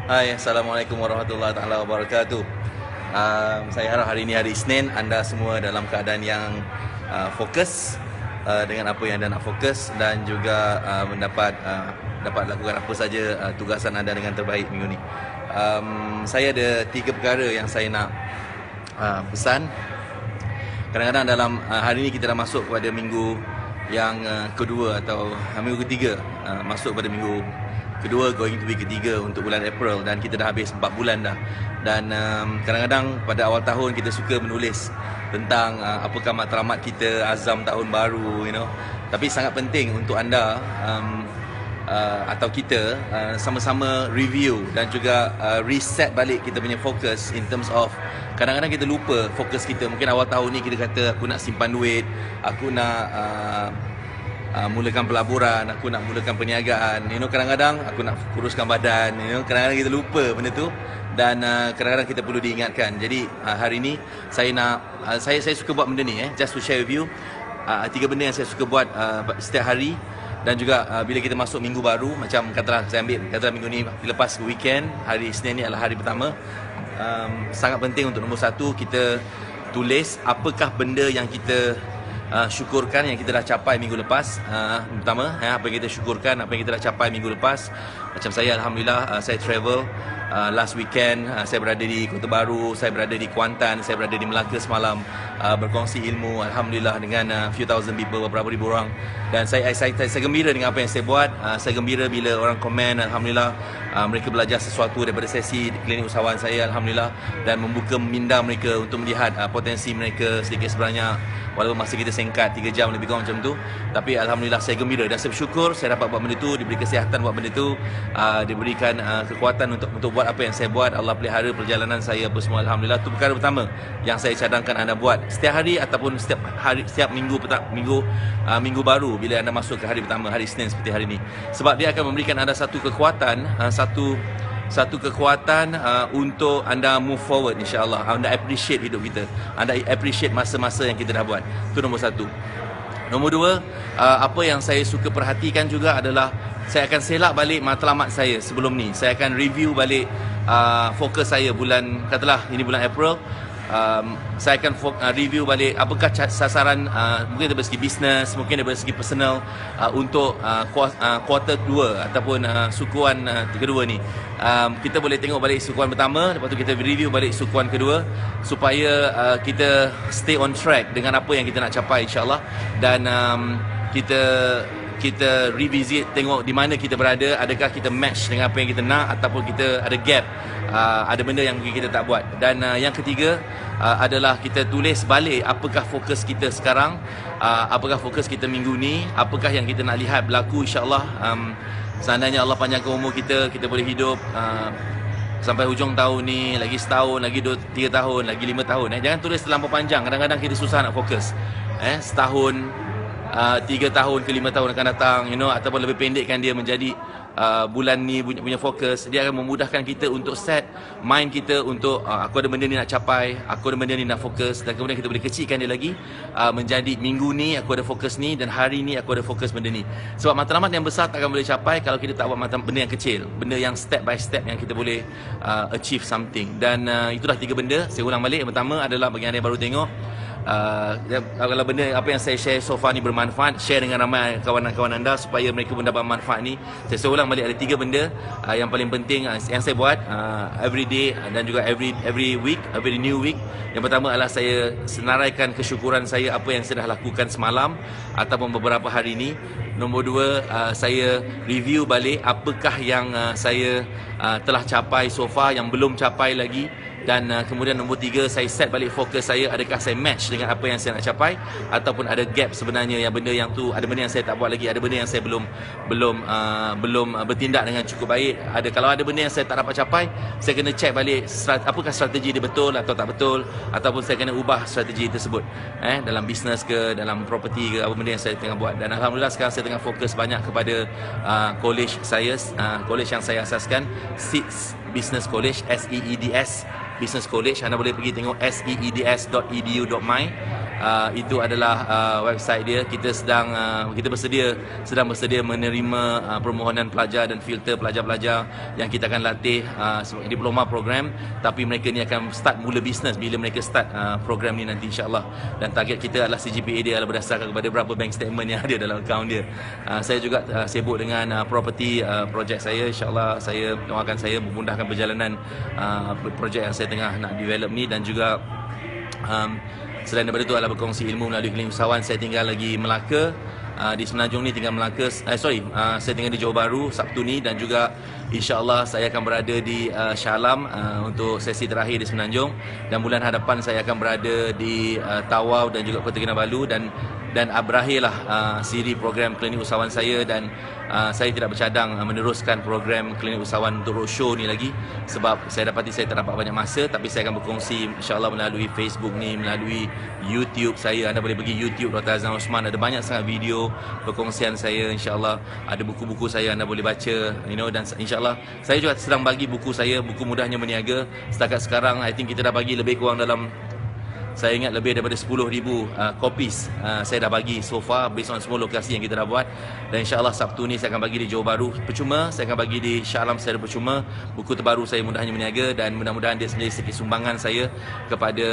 Hai, Assalamualaikum warahmatullahi taala wabarakatuh. Saya harap hari ini hari Isnin anda semua dalam keadaan yang fokus dengan apa yang anda nak fokus dan juga dapat lakukan apa saja tugasan anda dengan terbaik minggu ni. Saya ada 3 perkara yang saya nak pesan. Kadang-kadang dalam hari ini kita dah masuk kepada minggu yang kedua atau minggu ketiga, masuk pada minggu kedua, going to be ketiga untuk bulan April, dan kita dah habis 4 bulan dah. Dan kadang-kadang pada awal tahun kita suka menulis tentang apakah matlamat kita, azam tahun baru, Tapi sangat penting untuk anda atau kita sama-sama review dan juga reset balik kita punya fokus in terms of kadang-kadang kita lupa fokus kita. Mungkin awal tahun ni kita kata aku nak simpan duit, aku nak mulakan pelaburan, aku nak mulakan perniagaan, kadang-kadang aku nak kuruskan badan, kadang-kadang kita lupa benda tu, dan kadang-kadang kita perlu diingatkan. Jadi hari ni saya suka buat benda ni, just to share with you 3 benda yang saya suka buat setiap hari. Dan juga bila kita masuk minggu baru, macam katalah minggu ni lepas weekend, hari Isnin ni adalah hari pertama, sangat penting untuk nombor 1 kita tulis apakah benda yang kita syukurkan yang kita dah capai minggu lepas. Pertama, apa yang kita syukurkan, apa yang kita dah capai minggu lepas. Macam saya, Alhamdulillah, saya travel last weekend, saya berada di Kota Baru, saya berada di Kuantan, saya berada di Melaka semalam, berkongsi ilmu, Alhamdulillah, dengan few thousand people, beberapa ribu orang. Dan saya gembira dengan apa yang saya buat. Saya gembira bila orang komen, Alhamdulillah, mereka belajar sesuatu daripada sesi klinik usahawan saya, Alhamdulillah, dan membuka minda mereka untuk melihat potensi mereka sedikit sebanyak. Walaupun masa kita singkat 3 jam lebih kurang macam tu, tapi Alhamdulillah saya gembira dan saya bersyukur saya dapat buat benda tu, diberi kesihatan buat benda tu, diberikan kekuatan untuk buat apa yang saya buat. Allah pelihara perjalanan saya apa semua, Alhamdulillah. Itu perkara pertama yang saya cadangkan anda buat setiap hari ataupun setiap minggu baru bila anda masuk ke hari pertama, hari Isnin seperti hari ini, sebab dia akan memberikan anda satu kekuatan, satu kekuatan untuk anda move forward, insyaAllah. Anda appreciate hidup kita, anda appreciate masa-masa yang kita dah buat. Itu nombor 1. Nombor 2, apa yang saya suka perhatikan juga adalah saya akan selak balik matlamat saya sebelum ni. Saya akan review balik fokus saya katalah ini bulan April. Saya akan review balik apakah sasaran, mungkin dari segi bisnes, mungkin dari segi personal, untuk kuartal 2 ataupun sukuan kedua ni. Kita boleh tengok balik sukuan pertama, lepas tu kita review balik sukuan kedua, supaya kita stay on track dengan apa yang kita nak capai, insyaAllah. Dan kita revisit, tengok di mana kita berada, adakah kita match dengan apa yang kita nak ataupun kita ada gap, ada benda yang mungkin kita tak buat. Dan yang ketiga adalah kita tulis balik apakah fokus kita sekarang, apakah fokus kita minggu ni, apakah yang kita nak lihat berlaku, insyaAllah. Seandainya Allah panjangkan umur kita boleh hidup sampai hujung tahun ni, lagi setahun, lagi 3 tahun, lagi 5 tahun. Jangan tulis terlampau panjang, kadang-kadang kita susah nak fokus. Setahun, 3 tahun ke 5 tahun akan datang, ataupun lebih pendekkan dia menjadi bulan ni punya fokus. Dia akan memudahkan kita untuk set mind kita untuk aku ada benda ni nak capai, aku ada benda ni nak fokus, dan kemudian kita boleh kecilkan dia lagi menjadi minggu ni aku ada fokus ni, dan hari ni aku ada fokus benda ni. Sebab matlamat yang besar takkan boleh capai kalau kita tak buat benda yang kecil, benda yang step by step yang kita boleh achieve something. Dan itulah 3 benda. Saya ulang balik. Yang pertama adalah bagi anda yang baru tengok, kalau benda apa yang saya share so far ni bermanfaat, share dengan ramai kawan-kawan anda supaya mereka pun dapat manfaat ni. Saya ulang balik, ada 3 benda yang paling penting yang saya buat every day dan juga every week, every new week. Yang pertama adalah saya senaraikan kesyukuran saya apa yang saya dah lakukan semalam ataupun beberapa hari ni. Nombor 2, saya review balik apakah yang saya telah capai so far, yang belum capai lagi. Dan kemudian nombor 3, saya set balik fokus saya, adakah saya match dengan apa yang saya nak capai ataupun ada gap sebenarnya, yang benda yang tu, ada benda yang saya tak buat lagi, ada benda yang saya belum bertindak dengan cukup baik. Kalau ada benda yang saya tak dapat capai, saya kena check balik apakah strategi dia betul atau tak betul, ataupun saya kena ubah strategi tersebut dalam bisnes ke, dalam property ke, apa benda yang saya tengah buat. Dan Alhamdulillah sekarang saya tengah fokus banyak kepada college saya, college yang saya asaskan, SEEDS Business College, SEEDS Business College. Anda boleh pergi tengok seeds.edu.my. Itu adalah website dia. Kita sedang bersedia menerima permohonan pelajar dan filter pelajar-pelajar yang kita akan latih diploma program, tapi mereka ni akan start mula bisnes bila mereka start program ni nanti, insya-Allah. Dan target kita adalah CGPA dia adalah berdasarkan kepada berapa bank statement yang ada dalam akaun dia. Saya juga sibuk dengan property projek saya. InsyaAllah saya doakan saya memudahkan perjalanan projek yang saya tengah nak develop ni. Dan juga selain daripada itu adalah berkongsi ilmu melalui klinik usahawan. Saya tinggal lagi Melaka, di Semenanjung ni tinggal Melaka. Saya tinggal di Johor Bahru Sabtu ni, dan juga insya-Allah saya akan berada di Shah Alam untuk sesi terakhir di Semenanjung, dan bulan hadapan saya akan berada di Tawau dan juga Kota Kinabalu, dan berakhirlah siri program klinik usahawan saya. Dan saya tidak bercadang meneruskan program klinik usahawan untuk roadshow ni lagi, sebab saya dapati saya tak dapat banyak masa. Tapi saya akan berkongsi insya-Allah melalui Facebook ni, melalui YouTube saya. Anda boleh pergi YouTube Dr. Azlan Osman, ada banyak sangat video perkongsian saya. InsyaAllah ada buku-buku saya, anda boleh baca, dan insyaAllah saya juga sedang bagi buku saya, buku Mudahnya Berniaga. Setakat sekarang I think kita dah bagi lebih kurang dalam, saya ingat lebih daripada 10,000 copies saya dah bagi so far, based on semua lokasi yang kita dah buat. Dan insyaAllah Sabtu ni saya akan bagi di Johor Bahru percuma, saya akan bagi di Shah Alam secara percuma buku terbaru saya Mudahnya Berniaga. Dan mudah-mudahan dia menjadi sedikit sumbangan saya kepada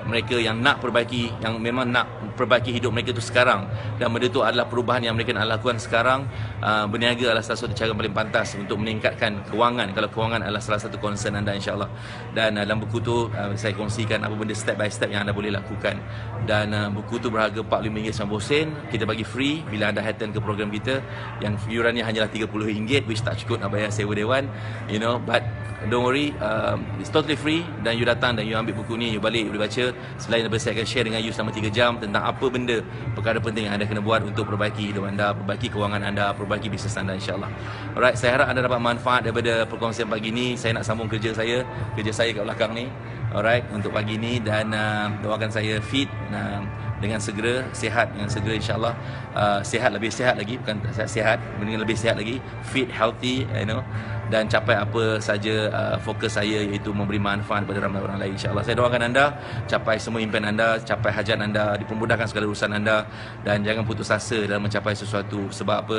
mereka yang nak perbaiki, yang memang nak perbaiki hidup mereka tu sekarang. Dan benda tu adalah perubahan yang mereka nak lakukan sekarang. Berniaga adalah salah satu cara paling pantas untuk meningkatkan kewangan, kalau kewangan adalah salah satu concern anda, insyaAllah. Dan dalam buku tu saya kongsikan apa benda step by step yang anda boleh lakukan. Dan buku tu berharga RM45.90. Kita bagi free bila anda attend ke program kita, yang iurannya hanyalah RM30, which tak cukup nak bayar sewa dewan, but don't worry, it's totally free. Dan you datang dan you ambil buku ni, you balik, you boleh baca. Selain daripada saya akan share dengan you selama 3 jam tentang apa benda perkara penting yang anda kena buat untuk perbaiki hidup anda, perbaiki kewangan anda, perbaiki bisnes anda, insyaAllah. Alright, saya harap anda dapat manfaat daripada perkongsian pagi ni. Saya nak sambung kerja saya kat belakang ni. Alright, untuk pagi ni. Dan doakan saya fit dengan segera, sihat dengan segera, insyaAllah. Lebih sihat lagi, bukan sihat, dengan lebih sihat lagi, fit, healthy, dan capai apa saja fokus saya, iaitu memberi manfaat kepada ramai orang lain, insyaAllah. Saya doakan anda capai semua impian anda, capai hajat anda, dipermudahkan segala urusan anda, dan jangan putus asa dalam mencapai sesuatu. Sebab apa,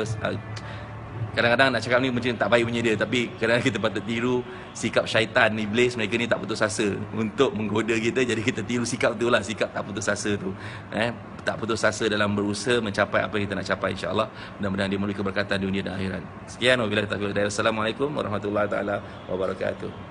kadang-kadang nak cakap ni macam tak baik punya dia, tapi kadang-kadang kita patut tiru sikap syaitan, iblis. Mereka ni tak putus asa untuk menggoda kita, jadi kita tiru sikap tu lah, sikap tak putus asa tu, tak putus asa dalam berusaha mencapai apa yang kita nak capai, insyaAllah. Mudah-mudahan dia memberi keberkatan dunia dan akhirat. Sekian, wabillahi taufiq wal hidayah. Assalamualaikum warahmatullahi taala wabarakatuh.